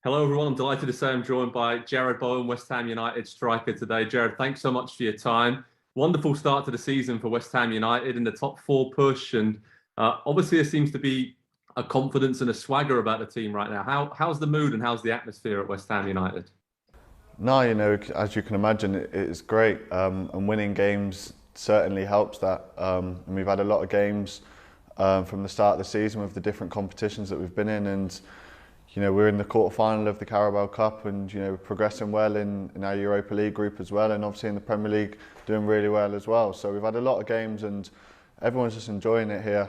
Hello, everyone. I'm delighted to say I'm joined by Jarrod Bowen, West Ham United striker today. Jarrod, thanks so much for your time. Wonderful start to the season for West Ham United in the top four push. And obviously, there seems to be a confidence and a swagger about the team right now. How's the mood and how's the atmosphere at West Ham United? No, as you can imagine, it's great, and winning games certainly helps that. And we've had a lot of games from the start of the season with the different competitions that we've been in, and we're in the quarter-final of the Carabao Cup, and we're progressing well in our Europa League group as well, and obviously in the Premier League doing really well as well. So we've had a lot of games, and everyone's just enjoying it here.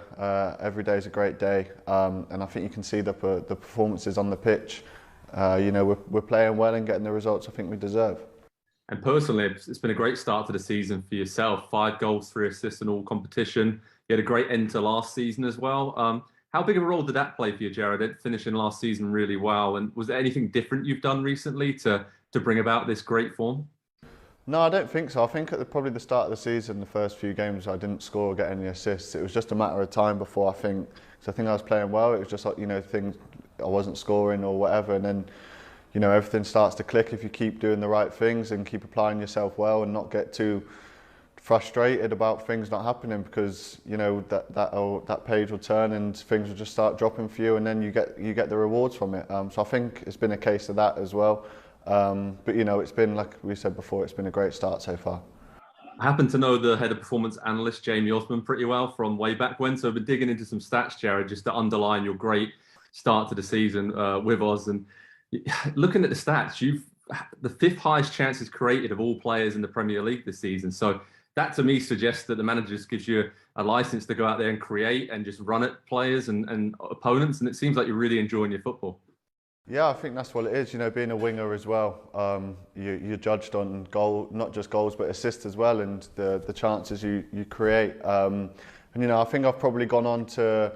Every day is a great day, and I think you can see the performances on the pitch. We're playing well and getting the results I think we deserve. And personally, it's been a great start to the season for yourself. 5 goals, 3 assists in all competition. You had a great end to last season as well. How big of a role did that play for you, Jarrod, finishing last season really well? And was there anything different you've done recently to bring about this great form? No, I don't think so. I think at probably the start of the season, the first few games, I didn't score or get any assists. It was just a matter of time before because I think I was playing well. It was just like, things I wasn't scoring or whatever. And then, everything starts to click if you keep doing the right things and keep applying yourself well and not get too frustrated about things not happening, because that page will turn and things will just start dropping for you, and then you get the rewards from it. So I think it's been a case of that as well. But it's been, like we said before, it's been a great start so far. I happen to know the head of performance analyst, Jamie Osman, pretty well from way back when. So I've been digging into some stats, Jarrod, just to underline your great start to the season with us. And looking at the stats, you've the 5th highest chances created of all players in the Premier League this season. So that to me suggests that the manager just gives you a license to go out there and create and just run at players and opponents. And it seems like you're really enjoying your football. Yeah, I think that's what it is. Being a winger as well, you're judged on goal, not just goals, but assists as well, and the chances you create. And I think I've probably gone on to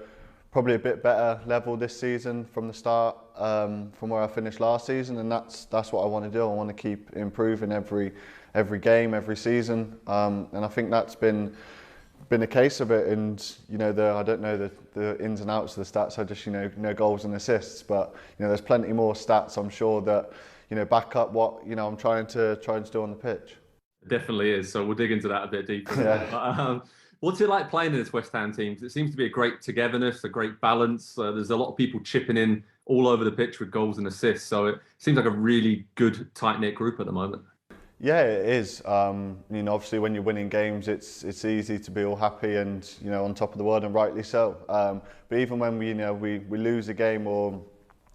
probably a bit better level this season from the start, from where I finished last season, and that's what I want to do. I want to keep improving every game, every season, and I think that's been a case of it. And I don't know the ins and outs of the stats. I just goals and assists, but there's plenty more stats I'm sure that back up what I'm trying to do on the pitch. It definitely is. So we'll dig into that a bit deeper. Yeah. But, what's it like playing in this West Ham team? It seems to be a great togetherness, a great balance. There's a lot of people chipping in all over the pitch with goals and assists. So it seems like a really good, tight-knit group at the moment. Yeah, it is. Obviously when you're winning games, it's easy to be all happy and on top of the world, and rightly so. But even when we lose a game, or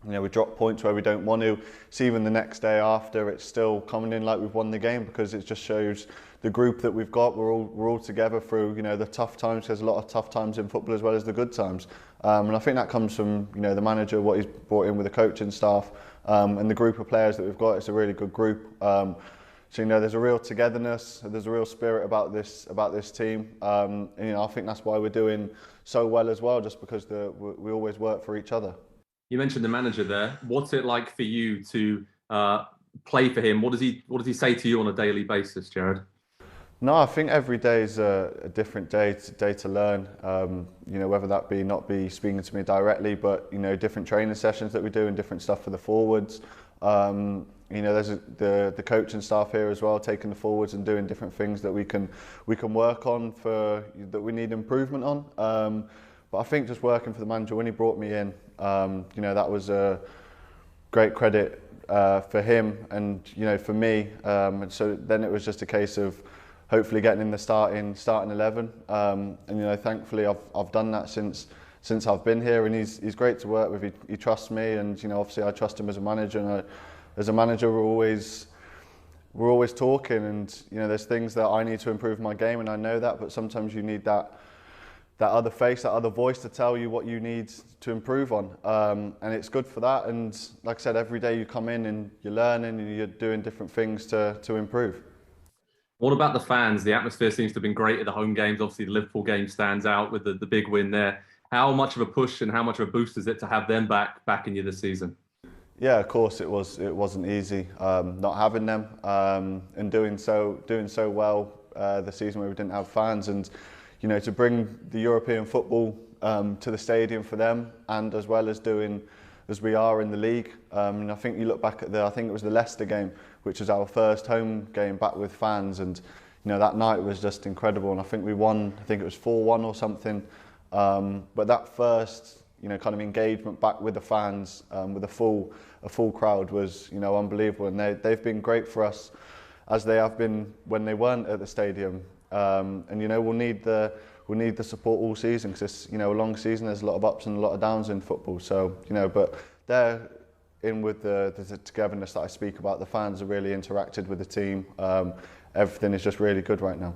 we drop points where we don't want to, it's even the next day after, it's still coming in like we've won the game, because it just shows the group that we've got. We're all together through the tough times. There's a lot of tough times in football as well as the good times, and I think that comes from the manager, what he's brought in with the coaching staff, and the group of players that we've got. It's a really good group. So there's a real togetherness, there's a real spirit about this team, and I think that's why we're doing so well as well, just because we always work for each other. You mentioned the manager there. What's it like for you to play for him? What does he say to you on a daily basis, Jarrod? No, I think every day is a different day to learn. Whether that be not be speaking to me directly, but different training sessions that we do and different stuff for the forwards. There's the coaching staff here as well, taking the forwards and doing different things that we can work on that we need improvement on. But I think just working for the manager, when he brought me in, that was a great credit for him and for me. And so then it was just a case of hopefully getting in the starting 11. And thankfully I've done that since I've been here, and he's great to work with. He trusts me, and obviously I trust him as a manager. And as a manager, we're always talking, and there's things that I need to improve my game, and I know that. But sometimes you need that other face, that other voice to tell you what you need to improve on, and it's good for that. And like I said, every day you come in and you're learning and you're doing different things to improve. What about the fans? The atmosphere seems to have been great at the home games. Obviously, the Liverpool game stands out with the big win there. How much of a push and how much of a boost is it to have them backing you this season? Yeah, of course it was. It wasn't easy not having them, and doing so well the season where we didn't have fans, and to bring the European football to the stadium for them, and as well as doing as we are in the league. And I think you look back at I think it was the Leicester game, which was our first home game back with fans, and that night was just incredible. And I think we won. I think it was 4-1 or something. But that first, kind of engagement back with the fans, with a full crowd was, unbelievable. And they've been great for us, as they have been when they weren't at the stadium. And we'll need the support all season, because it's a long season. There's a lot of ups and a lot of downs in football. So but they're in with the togetherness that I speak about. The fans have really interacted with the team. Everything is just really good right now.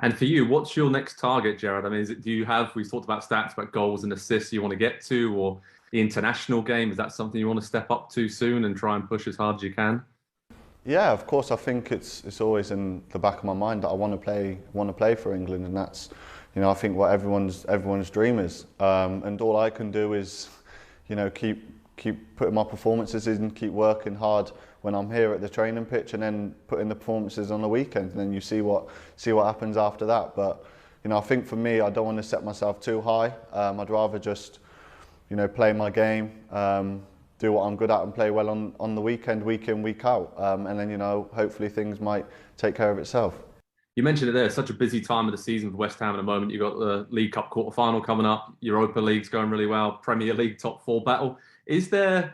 And for you, what's your next target, Jarrod? I mean, we talked about stats, about goals and assists you want to get to, or the international game? Is that something you want to step up to soon and try and push as hard as you can? Yeah, of course. I think it's always in the back of my mind that I want to play for England, and that's I think what everyone's dream is. And all I can do is keep putting my performances in, keep working hard when I'm here at the training pitch, and then putting the performances on the weekend, and then you see what happens after that. But I think for me, I don't want to set myself too high. I'd rather just play my game, do what I'm good at, and play well on the weekend, week in, week out, and then hopefully things might take care of itself. You mentioned it there. It's such a busy time of the season for West Ham at the moment. You've got the League Cup quarter-final coming up. Europa League's going really well. Premier League top 4 battle. It's a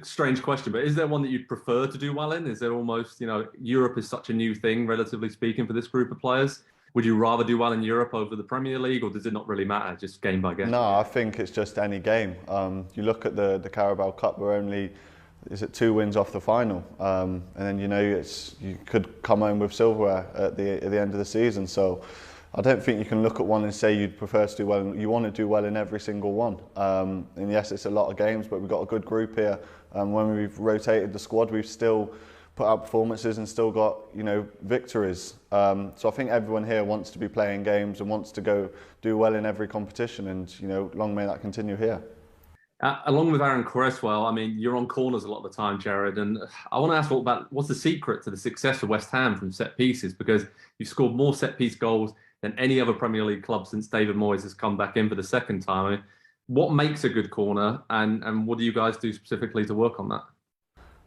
strange question, but is there one that you'd prefer to do well in? Is there almost, Europe is such a new thing, relatively speaking, for this group of players. Would you rather do well in Europe over the Premier League, or does it not really matter, just game by game? No, I think it's just any game. You look at the Carabao Cup, we're only 2 wins off the final, and then you could come home with silverware at the end of the season. So I don't think you can look at one and say you'd prefer to do well. You want to do well in every single one. And yes, it's a lot of games, but we've got a good group here. When we've rotated the squad, we've still put out performances and still got victories. So I think everyone here wants to be playing games and wants to go do well in every competition, and long may that continue here. Along with Aaron Cresswell, I mean, you're on corners a lot of the time, Jarrod, and I want to ask what's the secret to the success of West Ham from set pieces? Because you've scored more set piece goals than any other Premier League club since David Moyes has come back in for the second time. I mean, what makes a good corner, and what do you guys do specifically to work on that?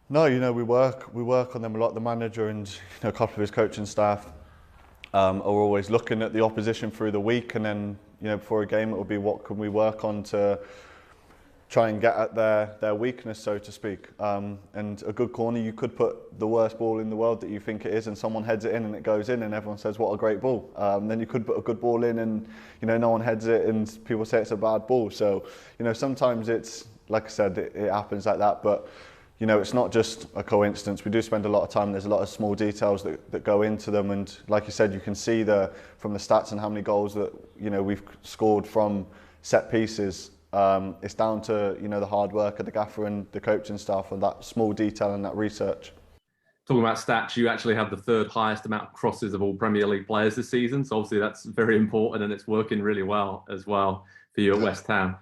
No, we work on them a lot. The manager and a couple of his coaching staff are always looking at the opposition through the week, and then before a game it will be what can we work on to try and get at their weakness, so to speak. And a good corner, you could put the worst ball in the world that you think it is, and someone heads it in and it goes in, and everyone says, what a great ball. Then you could put a good ball in and no one heads it and people say it's a bad ball. So sometimes it's, like I said, it happens like that, but it's not just a coincidence. We do spend a lot of time. There's a lot of small details that go into them, and like you said, you can see from the stats and how many goals that we've scored from set pieces. It's down to the hard work of the gaffer and the coaching staff, and that small detail and that research. Talking about stats, you actually have the 3rd highest amount of crosses of all Premier League players this season, so obviously that's very important, and it's working really well as well for you at West Ham.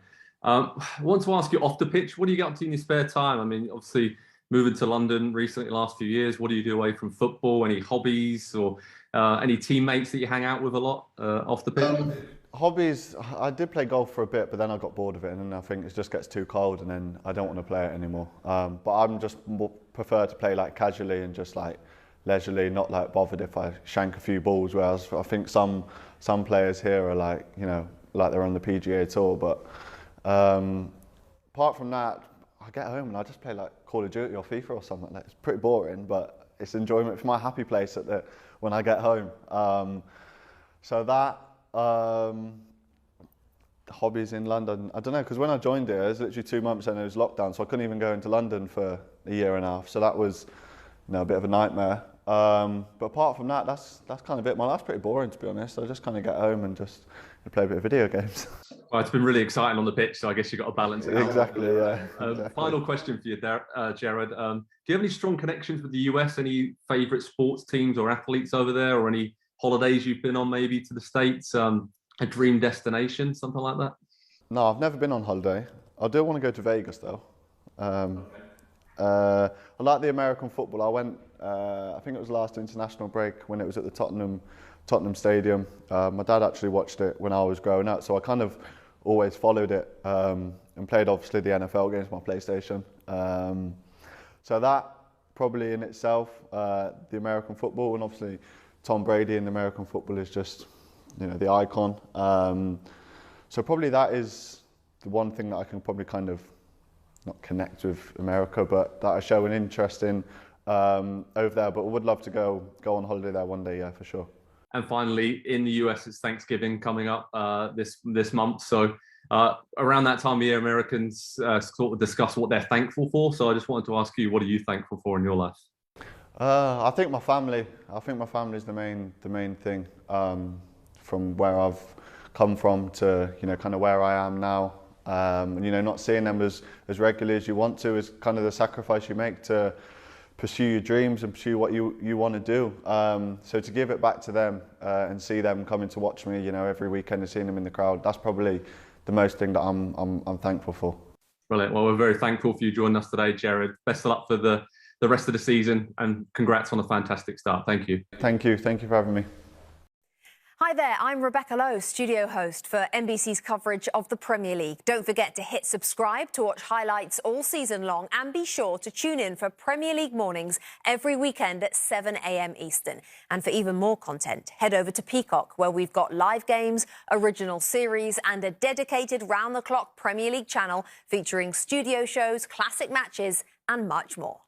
I want to ask you off the pitch, what do you get up to in your spare time? I mean, obviously moving to London recently, last few years, what do you do away from football? Any hobbies or any teammates that you hang out with a lot off the pitch? Hobbies, I did play golf for a bit, but then I got bored of it, and then I think it just gets too cold, and then I don't want to play it anymore. But I'm just prefer to play like casually and just like leisurely, not like bothered if I shank a few balls. Whereas I think some players here are like like they're on the PGA Tour. But apart from that, I get home and I just play like Call of Duty or FIFA or something. Like, it's pretty boring, but it's enjoyment. It's my happy place when I get home. So that. Hobbies in London, I don't know, because when I joined it was literally 2 months and it was lockdown, so I couldn't even go into London for a year and a half, so that was a bit of a nightmare. But apart from that, that's kind of it. My life's pretty boring, to be honest. I just kind of get home and just play a bit of video games. Well, it's been really exciting on the pitch, so I guess you've got to balance it out. Exactly, yeah. Exactly. Final question for you, Jarrod. Do you have any strong connections with the US? Any favourite sports teams or athletes over there, or any holidays you've been on maybe to the States, a dream destination, something like that? No, I've never been on holiday. I do want to go to Vegas though. I like the American football. I went, I think it was last international break when it was at the Tottenham Stadium. My dad actually watched it when I was growing up, so I kind of always followed it. and played obviously the NFL games on my PlayStation. So that probably in itself, the American football, and obviously Tom Brady in American football is just, you know, the icon. So probably that is the one thing that I can probably kind of not connect with America, but that I show an interest in over there. But I would love to go on holiday there one day, yeah, for sure. And finally, in the US, it's Thanksgiving coming up this month. So around that time of year, Americans sort of discuss what they're thankful for. So I just wanted to ask you, what are you thankful for in your life? I think my family. I think my family is the main thing. From where I've come from to, you know, kind of where I am now. You know, not seeing them as regularly as you want to is kind of the sacrifice you make to pursue your dreams and pursue what you want to do. So to give it back to them and see them coming to watch me, you know, every weekend and seeing them in the crowd, that's probably the most thing that I'm thankful for. Brilliant. Well, we're very thankful for you joining us today, Jarrod. Best of luck for the rest of the season, and congrats on a fantastic start. Thank you. Thank you for having me. Hi there, I'm Rebecca Lowe, studio host for NBC's coverage of the Premier League. Don't forget to hit subscribe to watch highlights all season long, and be sure to tune in for Premier League mornings every weekend at 7 a.m. Eastern. And for even more content, head over to Peacock, where we've got live games, original series and a dedicated round-the-clock Premier League channel featuring studio shows, classic matches and much more.